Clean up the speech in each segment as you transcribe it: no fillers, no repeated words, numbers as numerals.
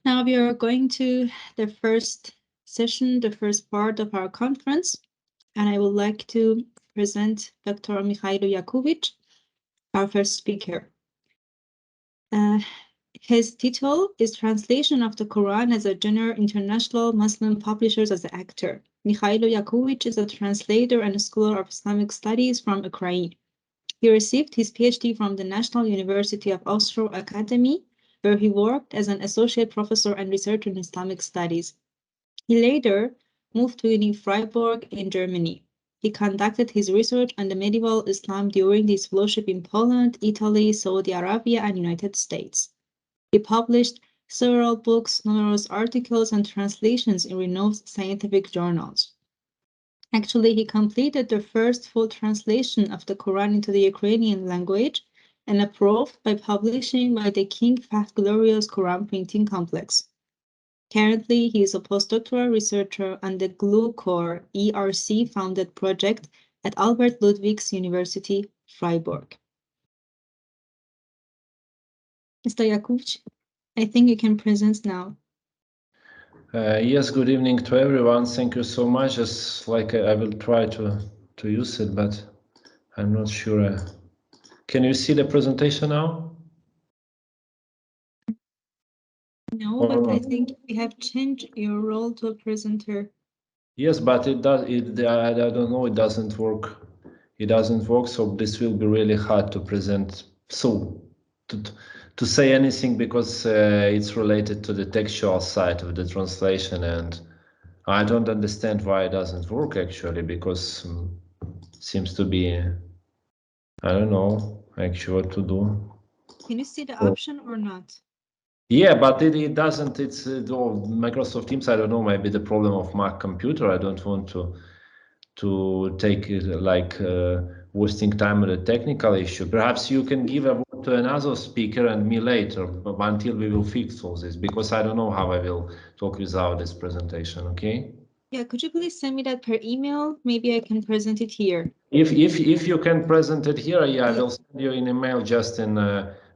Now we are going to the first session, the first part of our conference, and I would like to present Dr. Mikhail Yakubovych, our first speaker. His title is Translation of the Quran as a Genre, International Muslim Publishers as an Actor. Mikhail Yakubovych is a translator and a scholar of Islamic Studies from Ukraine. He received his PhD from the National University of Oslo Academy, where he worked as an associate professor and researcher in Islamic studies. He later moved to Uni Freiburg in Germany. He conducted his research on the medieval Islam during his fellowship in Poland, Italy, Saudi Arabia, and United States. He published several books, numerous articles, and translations in renowned scientific journals. Actually, he completed the first full translation of the Quran into the Ukrainian language and a Prof by publishing by the King Fahd-Komplexes Quran printing complex. Currently, he is a postdoctoral researcher on the GLUCOR ERC-funded project at Albert Ludwigs University, Freiburg. Mr. Yakubovych, I think you can present now. Yes, good evening to everyone. Thank you so much. Just like I will try to use it, but I'm not sure. Can you see the presentation now? No, but I think we have changed your role to a presenter. Yes, but it does. I don't know. It doesn't work. It doesn't work. So this will be really hard to present. So to say anything because it's related to the textual side of the translation, and I don't understand why it doesn't work actually, because it seems to be, I don't know actually what to do. Can you see the option or not? Yeah, but it doesn't. It's Microsoft Teams. I don't know. Maybe the problem of my computer. I don't want to take it like wasting time on a technical issue. Perhaps you can give a word to another speaker and me later, but until we will fix all this, because I don't know how I will talk without this presentation. Okay. Yeah, could you please send me that per email? Maybe I can present it here. If you can present it here, yeah, I will send you an email just in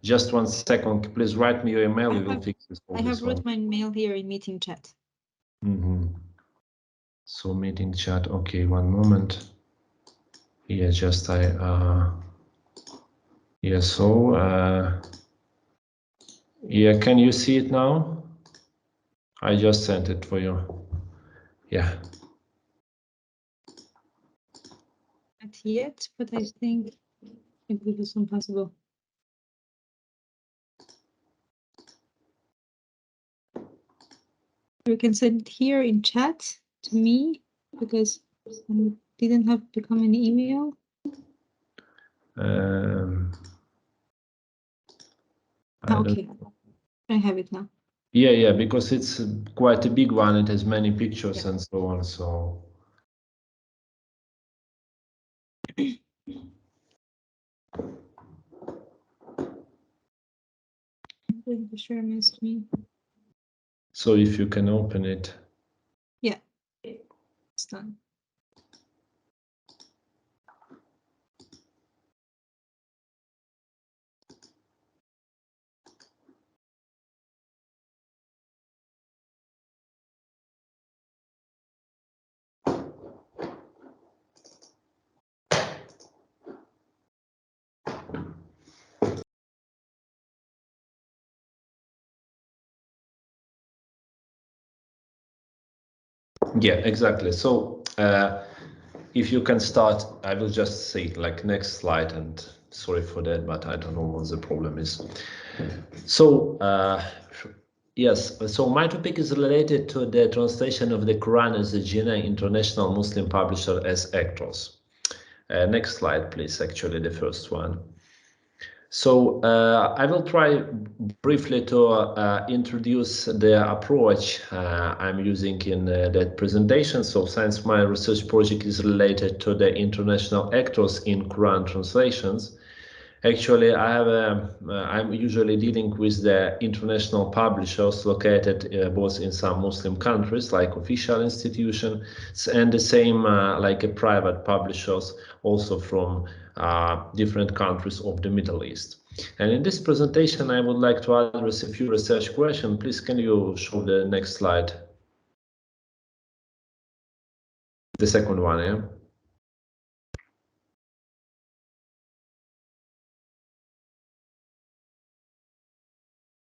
just 1 second. Please write me your email. We will fix this. I have wrote my mail here in meeting chat. So meeting chat. Okay, 1 moment. Yeah, just yeah. So yeah, can you see it now? I just sent it for you. Yeah. Not yet, but I think it will be soon possible. You can send it here in chat to me because I didn't have become an email. Okay, I have it now. Yeah, because it's quite a big one. It has many pictures and so on. So. I'm going to share my screen. So if you can open it. Yeah, it's done. Yeah, exactly. So if you can start, I will just say like next slide, and sorry for that, but I don't know what the problem is. So yes, so my topic is related to the translation of the Quran as a genre, international Muslim publisher as actors. Next slide, please, actually the first one. So I will try briefly to introduce the approach I'm using in that presentation. So since my research project is related to the international actors in Quran translations, actually I'm usually dealing with the international publishers located both in some Muslim countries like official institutions and the same like private publishers also from different countries of the Middle East. And in this presentation, I would like to address a few research questions. Please, can you show the next slide? The second one, yeah?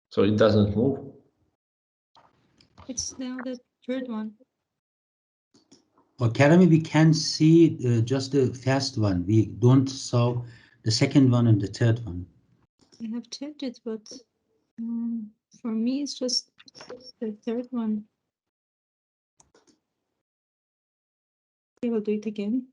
So it doesn't move? It's now the third one. Academy, we can see just the first one. We don't saw the second one and the third one. I have checked it, but for me, it's just the third one. Okay, we'll do it again.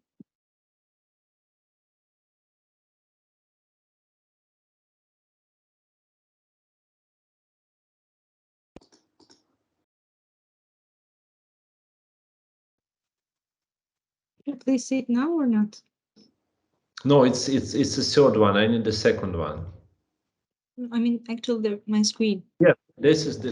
Can you please see it now or not? No, it's the third one. I need the second one. I mean, actually, my screen. Yeah, this is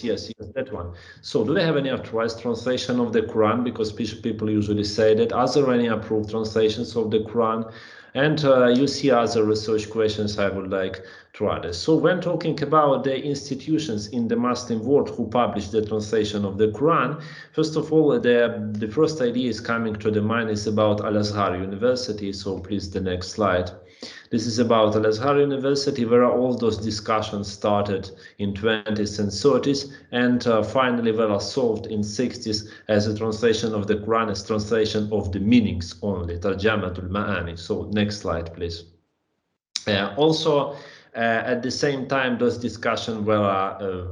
yes, that one. So do they have any authorized translation of the Quran? Because people usually say that. Are there any approved translations of the Quran? And you see other research questions I would like to address. So when talking about the institutions in the Muslim world who publish the translation of the Quran, first of all, the first idea is coming to the mind is about Al-Azhar-University. So please, the next slide. This is about Al-Azhar-University, where all those discussions started in 20s and 30s, and finally were solved in 60s as a translation of the Quran, as translation of the meanings only, Tarjamatul Ma'ani. So next slide, please. Also, at the same time, those discussions were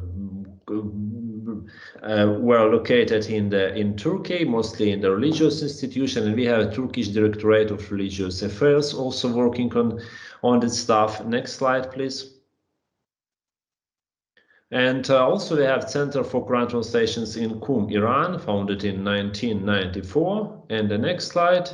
located in Turkey, mostly in the religious institution, and we have a Turkish Directorate of Religious Affairs also working on this stuff. Next slide, please. And also we have Center for Quran Translations in Qum, Iran, founded in 1994. And the next slide.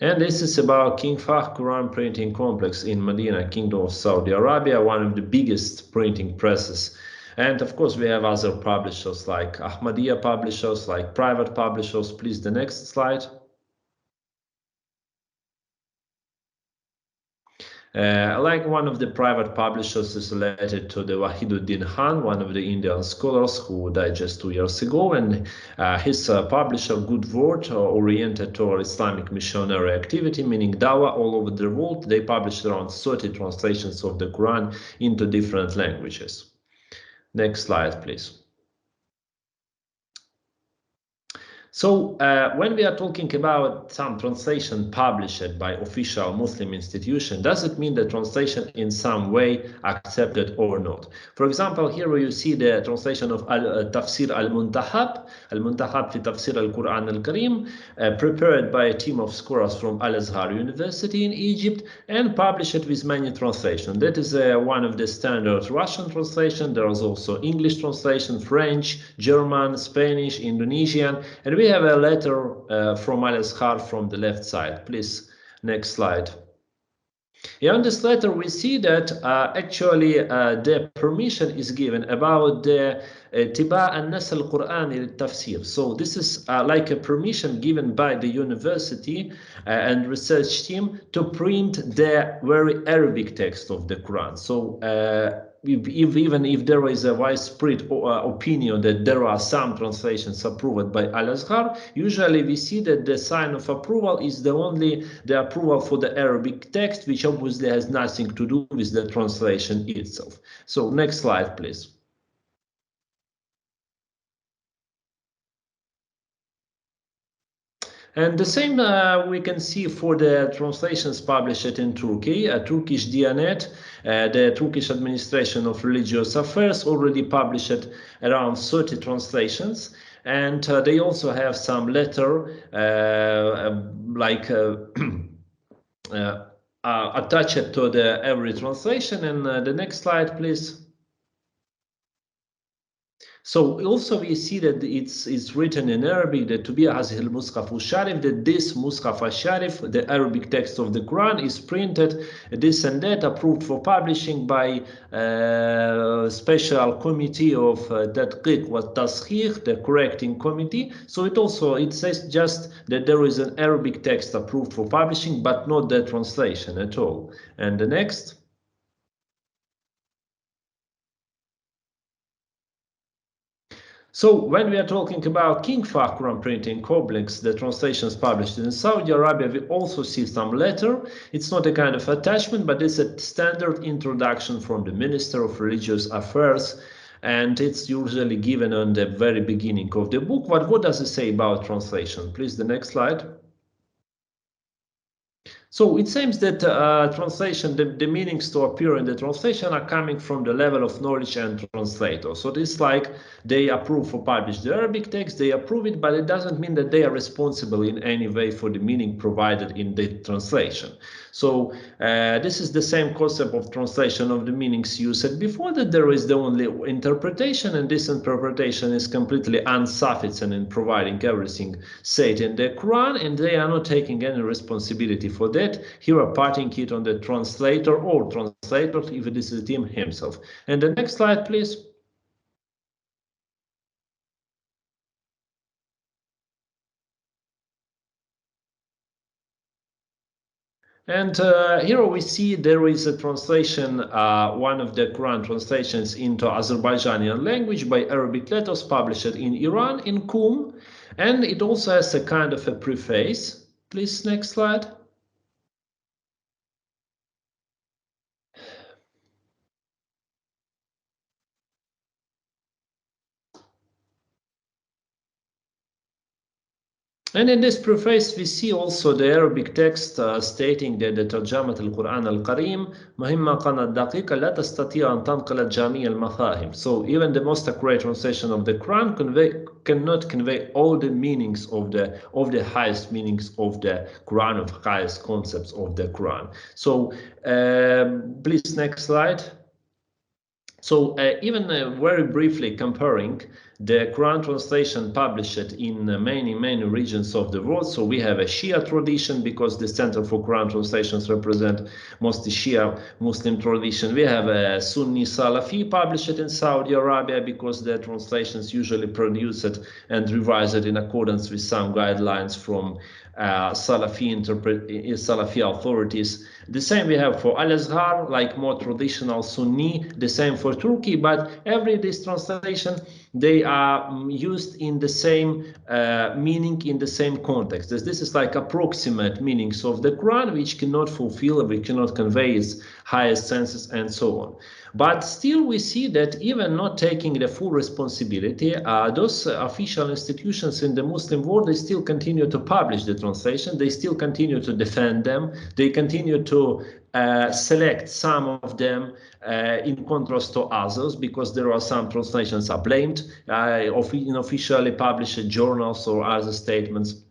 And this is about King Fahd Quran printing complex in Medina, Kingdom of Saudi Arabia, one of the biggest printing presses. And of course, we have other publishers like Ahmadiyya publishers, like private publishers. Please, the next slide. Like one of the private publishers is related to the Wahiduddin Khan, one of the Indian scholars who died just 2 years ago, and his publisher Good Word, oriented toward Islamic missionary activity, meaning dawah all over the world. They published around 30 translations of the Quran into different languages. Next slide, please. So when we are talking about some translation published by official Muslim institution, does it mean the translation in some way accepted or not? For example, here you see the translation of Tafsir al-Muntahab fi Tafsir al-Quran al-Karim, prepared by a team of scholars from Al-Azhar-University in Egypt and published with many translations. That is one of the standard Russian translation. There is also English translation, French, German, Spanish, Indonesian, and we have a letter from Al-Azhar from the left side. Please, next slide. Yeah, in this letter, we see that actually the permission is given about the Tiba an-Nas al-Quran al-Tafsir. So this is like a permission given by the university and research team to print the very Arabic text of the Quran. So even if there is a widespread opinion that there are some translations approved by Al-Azhar, usually we see that the sign of approval is the approval for the Arabic text, which obviously has nothing to do with the translation itself. So next slide, please. And the same we can see for the translations published in Turkey. Turkish Diyanet, the Turkish Administration of Religious Affairs, already published around 30 translations. And they also have some letter attached to every translation. And the next slide, please. So also we see that it's written in Arabic that to be هذه المصحف الشريف, that this Mus'haf al-Sharif, the Arabic text of the Quran, is printed this and that, approved for publishing by special committee of Tadqiq wa Tasheeh, the correcting committee. So it says just that there is an Arabic text approved for publishing, but not the translation at all. And the next. So when we are talking about King Fahd Quran printing complex, the translations published in Saudi Arabia, we also see some letter. It's not a kind of attachment, but it's a standard introduction from the Minister of Religious Affairs, and it's usually given on the very beginning of the book. But what does it say about translation? Please, the next slide. So it seems that translation, the meanings to appear in the translation are coming from the level of knowledge and translator. So it's like they approve for publish the Arabic text, they approve it, but it doesn't mean that they are responsible in any way for the meaning provided in the translation. So this is the same concept of translation of the meanings you said before, that there is the only interpretation, and this interpretation is completely insufficient in providing everything said in the Quran, and they are not taking any responsibility for that. Here are parting it on the translator or translator if this is him himself. And the next slide, please. And here we see there is a translation, one of the Quran translations into Azerbaijani language by Arabic letters published in Iran, in Qum. And it also has a kind of a preface. Please, next slide. And in this preface, we see also the Arabic text stating that the ترجمة القرآن الكريم مهمة كانت دقيقة لا تستطيع أن تنقل جميع المفاهيم. So even the most accurate translation of the Quran cannot convey all the meanings of the highest meanings of the Quran, of highest concepts of the Quran. So please, next slide. So even very briefly comparing the Quran translation published in many regions of the world. So we have a Shia tradition because the Center for Quran Translations represent mostly Shia Muslim tradition. We have a Sunni Salafi published in Saudi Arabia because the translations usually produced and revised in accordance with some guidelines from Salafi authorities. The same we have for Al-Azhar, like more traditional Sunni, the same for Turkey, but this translation, they are used in the same meaning, in the same context. This is like approximate meanings of the Quran, which cannot fulfill, we cannot convey its highest senses and so on. But still we see that even not taking the full responsibility, those official institutions in the Muslim world, they still continue to publish the translation, they still continue to defend them, they continue to select some of them in contrast to others, because there are some translations are blamed in officially published journals or other statements.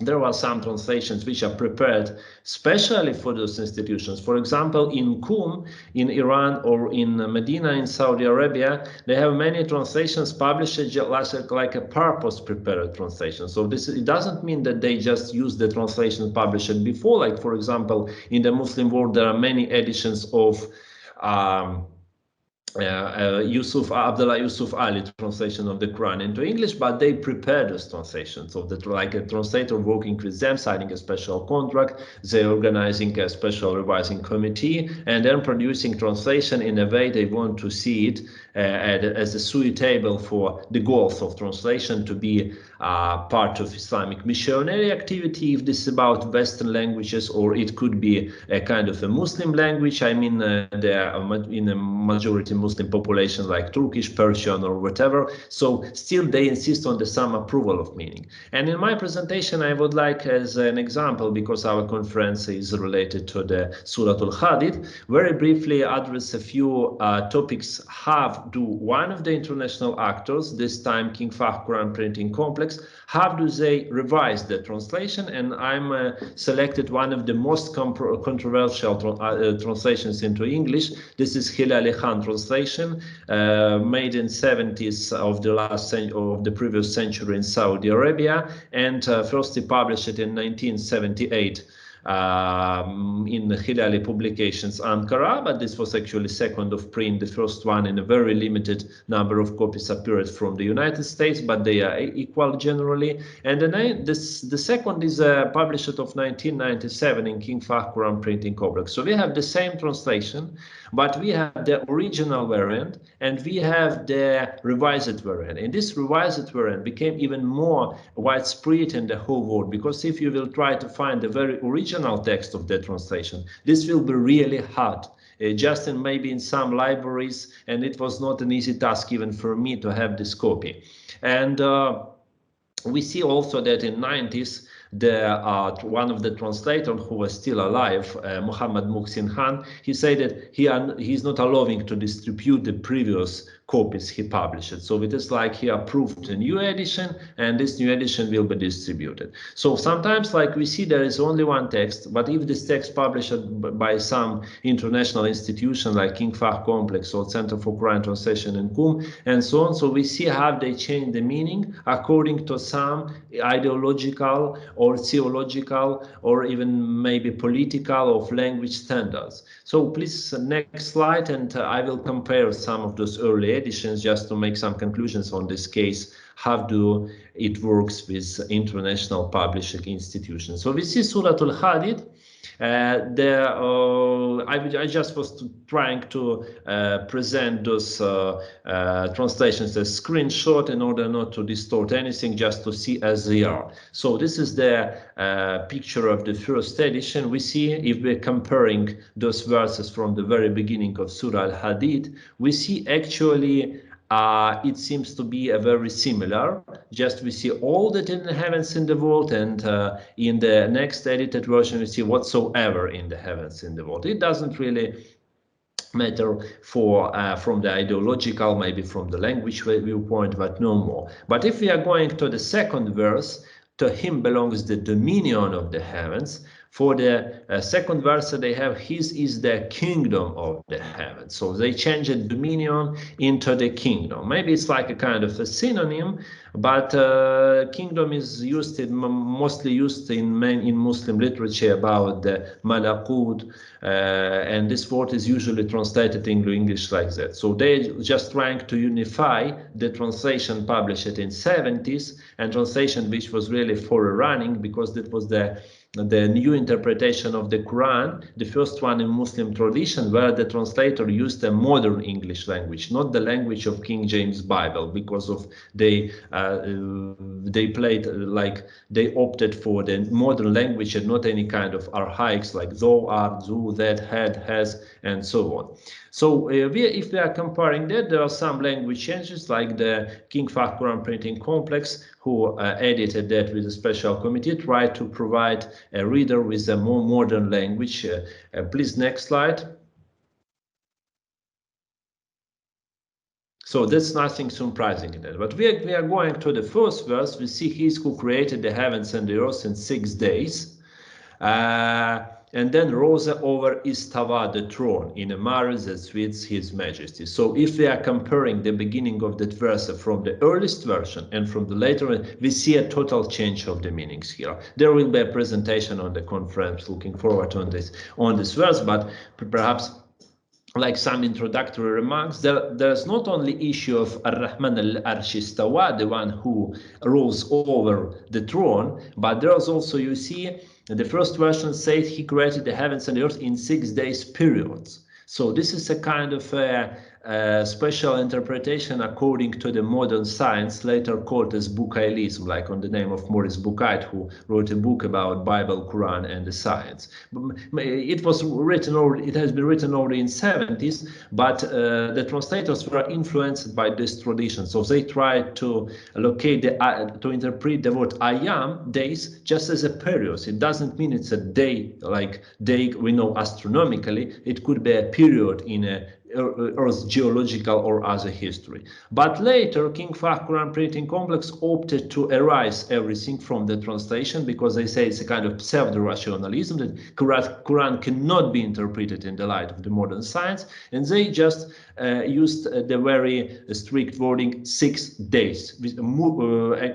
There are some translations which are prepared specially for those institutions. For example, in Qum, in Iran, or in Medina, in Saudi Arabia, they have many translations published like a purpose-prepared translation. So it doesn't mean that they just use the translation published before. Like, for example, in the Muslim world, there are many editions of Abdullah Yusuf Ali translation of the Quran into English, but they prepare those translations. So that, like a translator working with them, signing a special contract, they're organizing a special revising committee, and then producing translation in a way they want to see it as a suitable for the goals of translation, to be part of Islamic missionary activity, if this is about Western languages, or it could be a kind of a Muslim language. I mean, in a majority Muslim population like Turkish, Persian, or whatever. So still they insist on the some approval of meaning. And in my presentation, I would like, as an example, because our conference is related to the Surah Al-Hadid, very briefly address a few topics. How do one of the international actors, this time King Fahd Quran Printing Complex, how do they revise the translation? And I'm selected one of the most controversial translations into English. This is Hilali Khan translation translation made in 70s of the previous century in Saudi Arabia, and firstly published in 1978 in Hilali Publications, Ankara, but this was actually second of print. The first one in a very limited number of copies appeared from the United States, but they are equal generally. And the second is published of 1997 in King Fahd Printing Complex. So we have the same translation, but we have the original variant and we have the revised variant. And this revised variant became even more widespread in the whole world, because if you will try to find the very original text of the translation, this will be really hard. Just in maybe in some libraries, and it was not an easy task even for me to have this copy. And we see also that in 90s, one of the translators who was still alive, Muhammad Muhsin Khan, he said that he's not allowing to distribute the previous copies he published. So it is like he approved a new edition, and this new edition will be distributed. So sometimes, like we see, there is only one text, but if this text published by some international institution like King Fahd-Komplexes or Center for Quran Translation in Qum and so on, so we see how they change the meaning according to some ideological or theological or even maybe political or language standards. So please, next slide, and I will compare some of those early editions just to make some conclusions on this case, how do it works with international publishing institutions. So we see Surah Al-Hadid. I just was trying to present those translations as screenshot in order not to distort anything, just to see as they are. So this is the picture of the first edition. We see, if we're comparing those verses from the very beginning of Surah Al-Hadid, we see actually it seems to be a very similar. Just we see all that in the heavens in the world, and in the next edited version we see whatsoever in the heavens in the world. It doesn't really matter for from the ideological, maybe from the language viewpoint, but no more. But if we are going to the second verse, to him belongs the dominion of the heavens. For the second verse, they have his is the kingdom of the heavens. So they changed dominion into the kingdom. Maybe it's like a kind of a synonym, but kingdom is mostly used in Muslim literature about the malakut, and this word is usually translated into English like that. So they just trying to unify the translation published in 70s and translation which was really forerunning, because that was the new interpretation of the Quran, the first one in Muslim tradition, where the translator used a modern English language, not the language of King James Bible, because of they played like they opted for the modern language and not any kind of archaics like thou, art, zu, that, had, has, and so on. So if we are comparing that, there are some language changes, like the King Fahd Printing Complex, who edited that with a special committee, tried to provide a reader with a more modern language. Please, next slide. So that's nothing surprising in that. But we are going to the first verse. We see he who created the heavens and the earth in 6 days. And then rose over Istava, the throne, in a manner that suits his majesty. So if we are comparing the beginning of that verse from the earliest version and from the later one, we see a total change of the meanings here. There will be a presentation on the conference, looking forward on this verse, but perhaps like some introductory remarks, there's not only issue of Ar-Rahman al-Arsh istawa, the one who rules over the throne, but there's also, you see, the first version says he created the heavens and the earth in 6 days periods. So this is a kind of special interpretation according to the modern science, later called as Bukhailism, like on the name of Maurice Bucaille, who wrote a book about Bible, Quran, and the science. It was written, or it has been written already in 70s, but the translators were influenced by this tradition. So they tried to locate to interpret the word ayam, days, just as a period. It doesn't mean it's a day, like day we know astronomically. It could be a period in a Earth's geological or other history. But later, King Fahd Quran printing complex opted to erase everything from the translation because they say it's a kind of pseudo-rationalism that Quran cannot be interpreted in the light of the modern science, and they just used the very strict wording 6 days,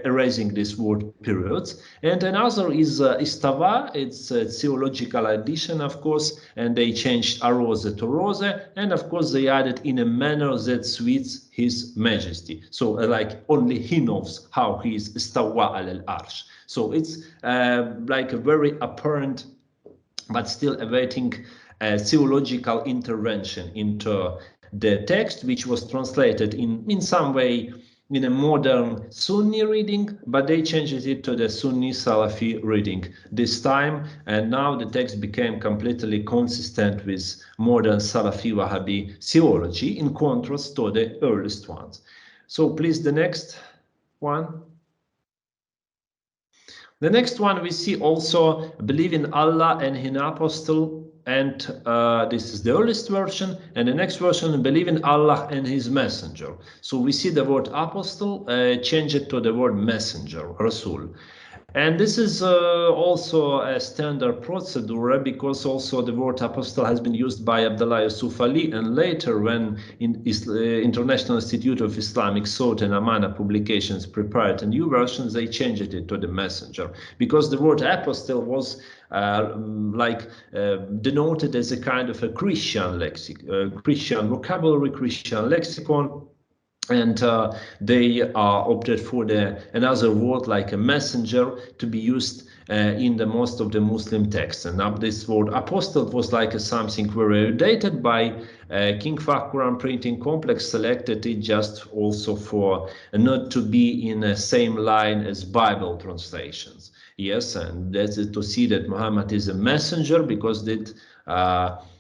erasing this word periods. And another is Istava, it's a theological addition, of course, and they changed arose to rose, and of course they added in a manner that suits His Majesty. So like only He knows how He is istawa al-arsh. So it's like a very apparent, but still awaiting theological intervention into the text, which was translated in some way in a modern Sunni reading, but they changed it to the Sunni Salafi reading this time, and now the text became completely consistent with modern Salafi Wahhabi theology in contrast to the earliest ones. So please, the next one. The next one we see also believe in Allah and His apostle, and this is the earliest version, and the next version believe in Allah and His messenger. So we see the word apostle changed to the word messenger, Rasul. And this is also a standard procedure because also the word apostle has been used by Abdullah Yusuf Ali, and later when International Institute of Islamic Thought and Amana publications prepared a new version, they changed it to the messenger because the word apostle was denoted as a kind of a Christian Christian vocabulary, Christian lexicon. And they opted for another word like a messenger to be used in the most of the Muslim texts. And now this word apostle was like something very dated by King Fahd Quran printing complex, selected it just also for not to be in the same line as Bible translations. Yes, and that's to see that Muhammad is a messenger because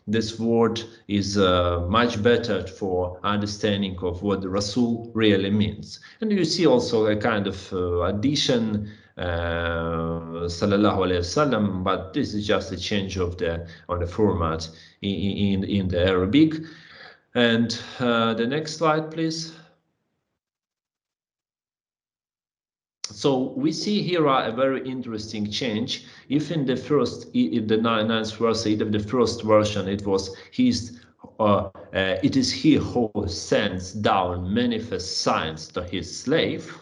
this word is much better for understanding of what the Rasul really means. And you see also a kind of addition, sallallahu alaihi wasallam, but this is just a change of the format in the Arabic. And the next slide, please. So we see here a very interesting change. If in the ninth verse, either the first version, it was it is he who sends down manifest signs to his slave.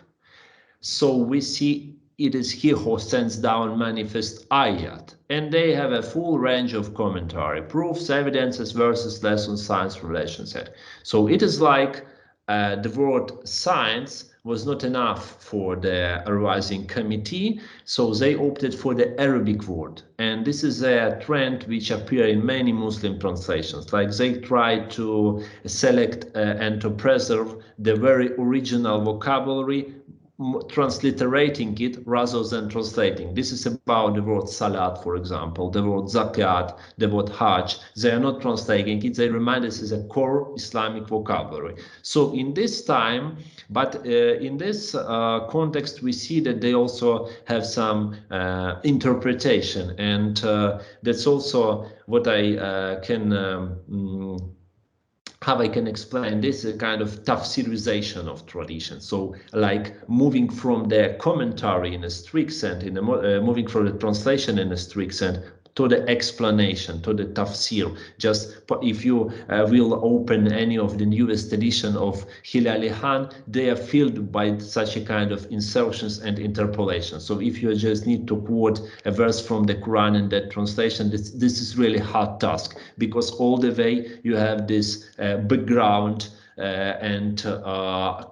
So we see it is he who sends down manifest ayat, and they have a full range of commentary, proofs, evidences, verses, lessons, science, relations. So it is like the word science was not enough for the revising committee, so they opted for the Arabic word. And this is a trend which appears in many Muslim translations. Like they try to select and to preserve the very original vocabulary, transliterating it rather than translating. This is about the word salat, for example, the word zakat, the word hajj. They are not translating it. They remind us as a core Islamic vocabulary. So in this time, but in this context, we see that they also have some interpretation, and that's also what I how I can explain this, a kind of tafsirization of tradition. So like moving from the commentary in a strict sense, moving from the translation in a strict sense to the explanation, to the tafsir. Just if you will open any of the newest edition of Hilali Khan, they are filled by such a kind of insertions and interpolations. So if you just need to quote a verse from the Quran in that translation, this is really hard task, because all the way you have this background and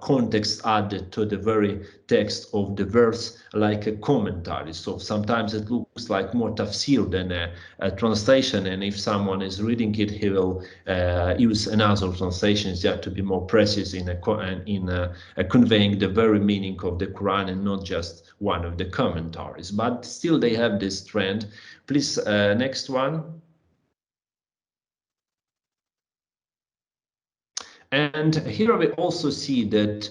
context added to the very text of the verse, like a commentary. So sometimes it looks like more tafsir than a translation, and if someone is reading it, he will use another translation just to be more precise in conveying the very meaning of the Quran and not just one of the commentaries. But still they have this trend. Please, next one. And here we also see that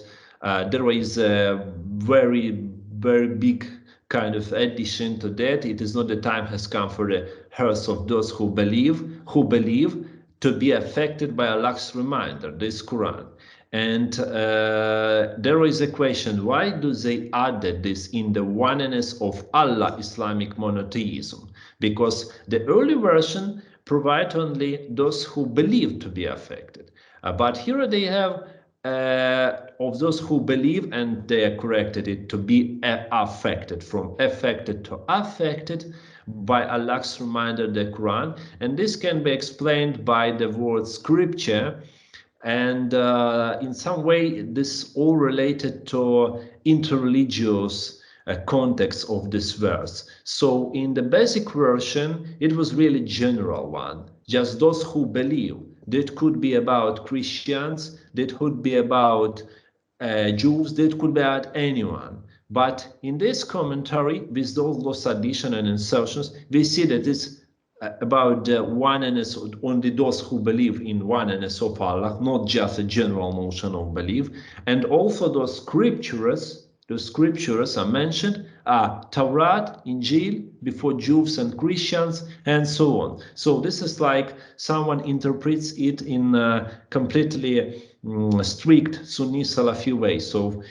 there is a very, very big kind of addition to that. It is not the time has come for the hearts of those who believe, to be affected by Allah's reminder, this Quran. And there is a question, why do they add this in the oneness of Allah Islamic monotheism? Because the early version provide only those who believe to be affected. But here they have of those who believe, and they corrected it to be affected, from affected to affected by Allah's reminder, the Quran. And this can be explained by the word scripture. And in some way, this all related to interreligious context of this verse. So in the basic version, it was really general one, just those who believe. That could be about Christians, that could be about Jews, that could be about anyone. But in this commentary, with those additions and insertions, we see that it's about the oneness, only those who believe in oneness of Allah, not just a general notion of belief. And also those scriptures are mentioned, Taurat, Injil, before Jews and Christians, and so on. So this is like someone interprets it in a completely strict Sunni Salafi way. So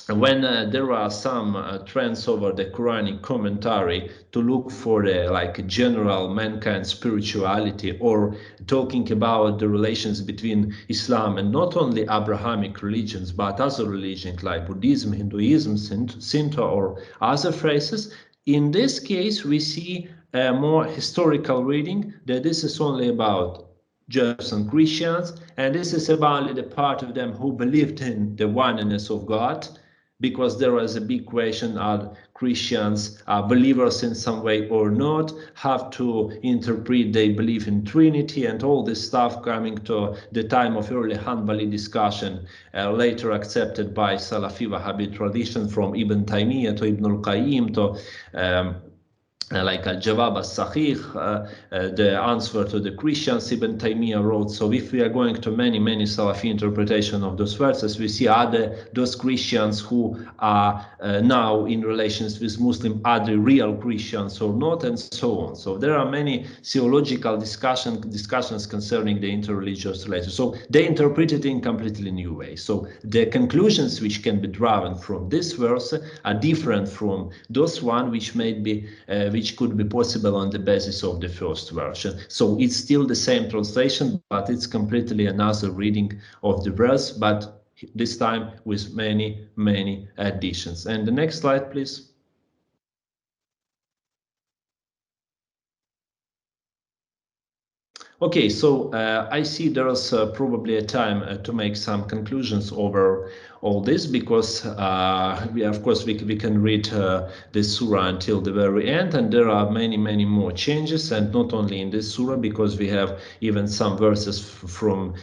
when there are some trends over the Quranic commentary to look for like general mankind spirituality, or talking about the relations between Islam and not only Abrahamic religions but other religions like Buddhism, Hinduism, Shinto, or other phrases, in this case we see a more historical reading that this is only about Jews and Christians, and this is about only the part of them who believed in the oneness of God. Because there was a big question, are Christians believers in some way or not, have to interpret they believe in Trinity, and all this stuff coming to the time of early Hanbali discussion, later accepted by Salafi Wahhabi tradition from Ibn Taymiyyah to Ibn al-Qayyim to like Al-Jawab al-Sahih, the answer to the Christians, Ibn Taymiyyah wrote. So if we are going to many Salafi interpretation of those verses, we see those Christians who are now in relations with Muslim, are they real Christians or not, and so on. So there are many theological discussions concerning the interreligious relations. So they interpret it in completely new way. So the conclusions which can be drawn from this verse are different from those one which may be which could be possible on the basis of the first version. So it's still the same translation, but it's completely another reading of the verse, but this time with many additions. And the next slide, please. Okay, so I see there's probably a time to make some conclusions over all this, because of course we can read this surah until the very end, and there are many more changes, and not only in this surah, because we have even some verses from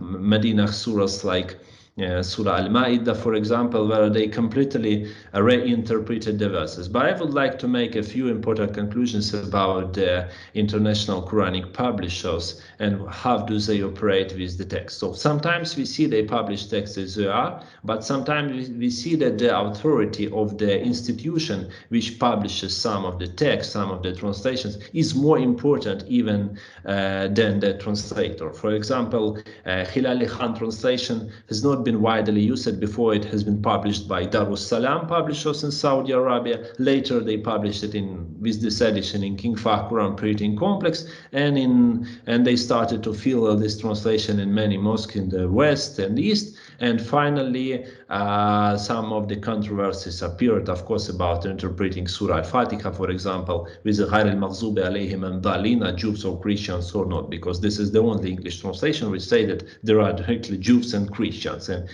Medina surahs like Surah Al-Ma'idah, for example, where they completely reinterpreted the verses. But I would like to make a few important conclusions about the international Quranic publishers and how do they operate with the text. So sometimes we see they publish texts as they are, but sometimes we see that the authority of the institution which publishes some of the text, some of the translations, is more important even than the translator. For example, Hilali Khan translation has not been widely used before. It has been published by Darus Salam publishers in Saudi Arabia. Later they published it with this edition in King Fahd Verlagskomplex, and they started to fill this translation in many mosques in the west and east. And finally, some of the controversies appeared, of course, about interpreting Surah Al-Fatiha, for example, with the Ghayr al-Maghzubi alayhim and Dalina, Jews or Christians or not, because this is the only English translation which say that there are directly Jews and Christians, and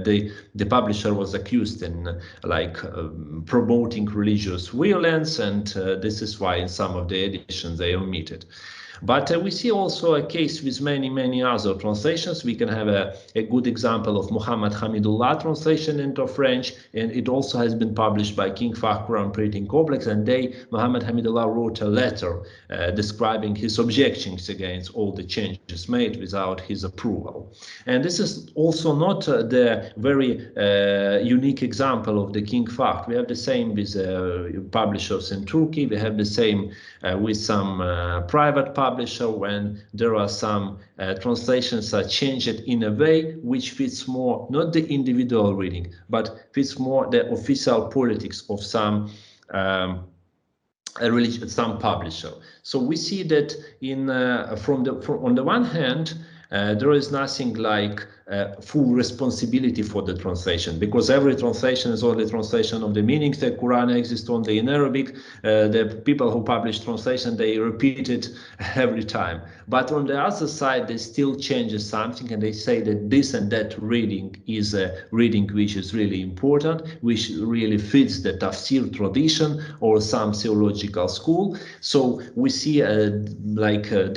the publisher was accused in promoting religious violence, and this is why in some of the editions they omitted. But we see also a case with many other translations. We can have a good example of Muhammad Hamidullah translation into French, and it also has been published by King Fahd Verlagskomplex, and Muhammad Hamidullah wrote a letter describing his objections against all the changes made without his approval. And this is also not the very unique example of the King Fahd. We have the same with publishers in Turkey. We have the same with some private publishers publisher when there are some translations are changed in a way which fits more not the individual reading, but fits more the official politics of some some publisher. So we see that in on the one hand, there is nothing like full responsibility for the translation, because every translation is only translation of the meanings. The Quran exists only in Arabic. The people who publish translation, they repeat it every time. But on the other side, they still change something, and they say that this and that reading is a reading which is really important, which really fits the tafsir tradition or some theological school. So we see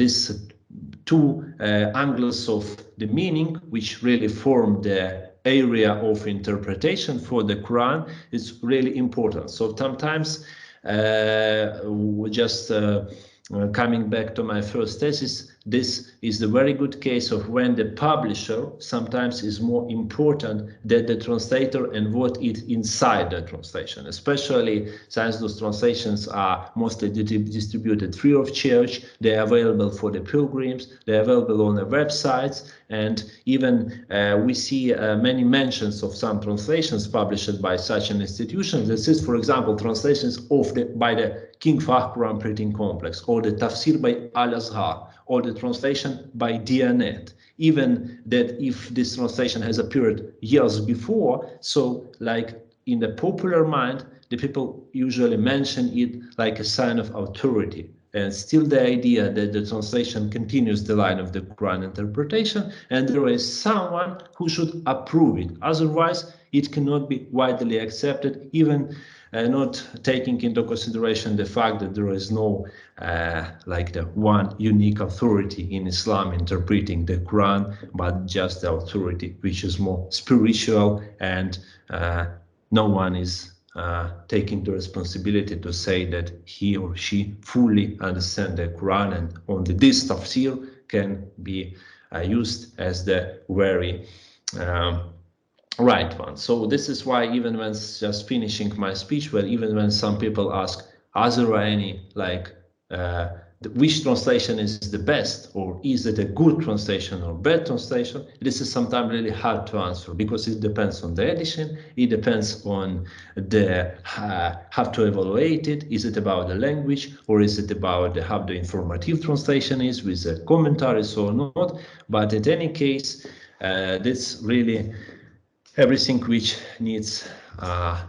this two angles of the meaning, which really form the area of interpretation for the Quran, is really important. So sometimes, coming back to my first thesis, this is the very good case of when the publisher sometimes is more important than the translator and what is inside the translation, especially since those translations are mostly distributed free of charge. They are available for the pilgrims, they are available on the websites, and even we see many mentions of some translations published by such an institution. This is, for example, translations of by the King Fahd-Komplexes, or the tafsir by Al-Azhar, or the translation by Diyanet. Even that if this translation has appeared years before, so like in the popular mind, the people usually mention it like a sign of authority. And still the idea that the translation continues the line of the Quran interpretation, and there is someone who should approve it. Otherwise, it cannot be widely accepted, even not taking into consideration the fact that there is no like the one unique authority in Islam interpreting the Quran, but just the authority which is more spiritual, and no one is taking the responsibility to say that he or she fully understands the Quran, and only this tafsir can be used as the very right one. So this is why, even when just finishing my speech, well, even when some people ask, are there any like which translation is the best, or is it a good translation or bad translation, this is sometimes really hard to answer, because it depends on the edition, it depends on the how to evaluate it. Is it about the language, or is it about how the informative translation is with the commentaries or not? But in any case, this really everything which needs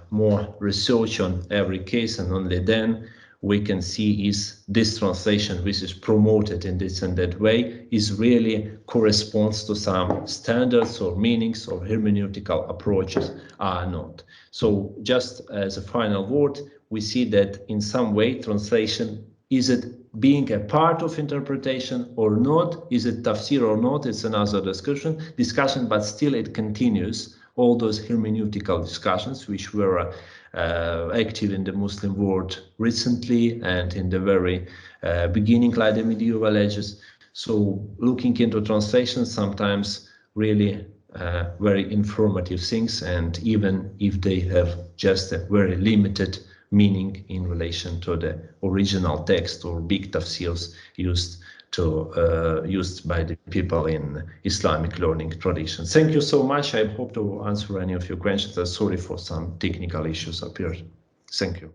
more research on every case, and only then we can see is this translation which is promoted in this and that way is really corresponds to some standards or meanings or hermeneutical approaches or not. So just as a final word, we see that in some way translation, is it being a part of interpretation or not? Is it tafsir or not? It's another discussion, but still it continues all those hermeneutical discussions which were active in the Muslim world recently and in the very beginning, like the medieval ages. So looking into translation sometimes really very informative things, and even if they have just a very limited meaning in relation to the original text or big tafsirs used by the people in Islamic learning tradition. Thank you so much. I hope to answer any of your questions. Sorry for some technical issues appeared. Thank you.